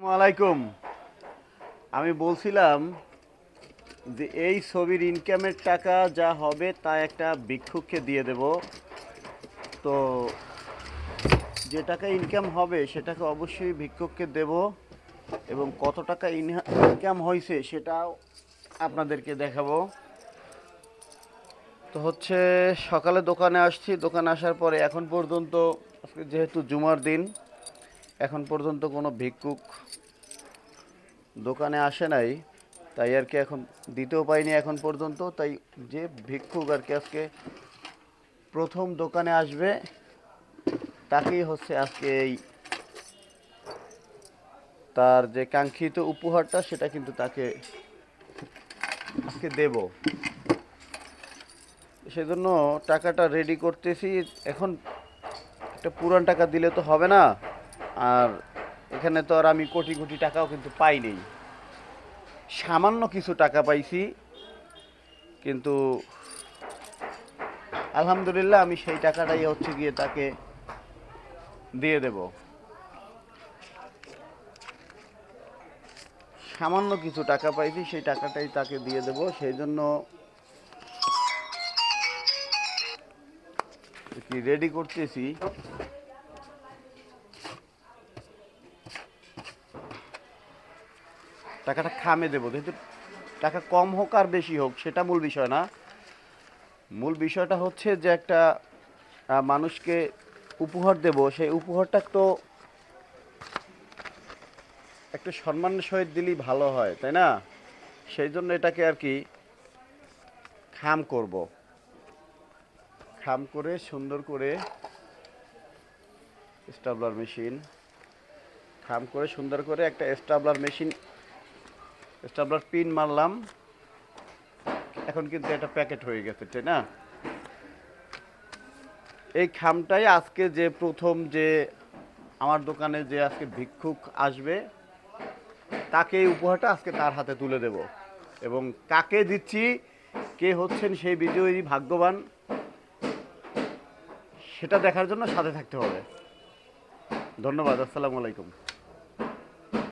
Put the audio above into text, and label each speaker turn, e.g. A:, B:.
A: ওয়ালাইকুম। আমি বলছিলাম যে এই ছবির ইনকামের টাকা যা হবে তা একটা ভিক্ষুককে দিয়ে দেব। তো যে টাকা ইনকাম হবে সেটাকে অবশ্যই ভিক্ষুককে দেব, এবং কত টাকা ইনকাম হয়েছে সেটাও আপনাদেরকে দেখাবো। তো হচ্ছে সকালে দোকানে আসছি, দোকানে আসার পরে এখন পর্যন্ত, আজকে যেহেতু জুমার দিন, এখন পর্যন্ত কোনো ভিক্ষুক দোকানে আসে নাই, তাই আর কি এখন দিতেও পাইনি এখন পর্যন্ত। তাই যে ভিক্ষুক আর কি আজকে প্রথম দোকানে আসবে তাকেই হচ্ছে আজকে এই তার যে কাঙ্ক্ষিত উপহারটা সেটা কিন্তু তাকে আজকে দেব। সেজন্য টাকাটা রেডি করতেছি। এখন একটা পুরান টাকা দিলে তো হবে না, আর এখানে তো আর আমি কোটি কোটি টাকাও কিন্তু পাইনি, সামান্য কিছু টাকা পাইছি। কিন্তু আলহামদুলিল্লাহ আমি সেই টাকাটাই হচ্ছে গিয়ে তাকে দিয়ে দেব। সামান্য কিছু টাকা পাইছি, সেই টাকাটাই তাকে দিয়ে দেব। সেই জন্য কি রেডি করতেছি। টাকাটা খামে দেবো, যেহেতু টাকা কম হোক আর বেশি হোক সেটা মূল বিষয় না। মূল বিষয়টা হচ্ছে যে একটা মানুষকে উপহার দেব, সেই উপহারটা তো একটু সম্মানের সহিত দিলেই ভালো হয়, তাই না? সেই জন্য এটাকে আর কি খাম করব। খাম করে সুন্দর করে স্টাবলার মেশিন, খাম করে সুন্দর করে একটা স্টাবলার পিন মারলাম। এখন কিন্তু এটা প্যাকেট হয়ে গেছে, তাই না? এই খামটাই আজকে যে প্রথম যে আমার দোকানে যে আজকে ভিক্ষুক আসবে তাকে এই উপহারটা আজকে তার হাতে তুলে দেব। এবং কাকে দিচ্ছি, কে হচ্ছেন সেই বিজয়ী ভাগ্যবান, সেটা দেখার জন্য সাথে থাকতে হবে। ধন্যবাদ। আসসালামু আলাইকুম।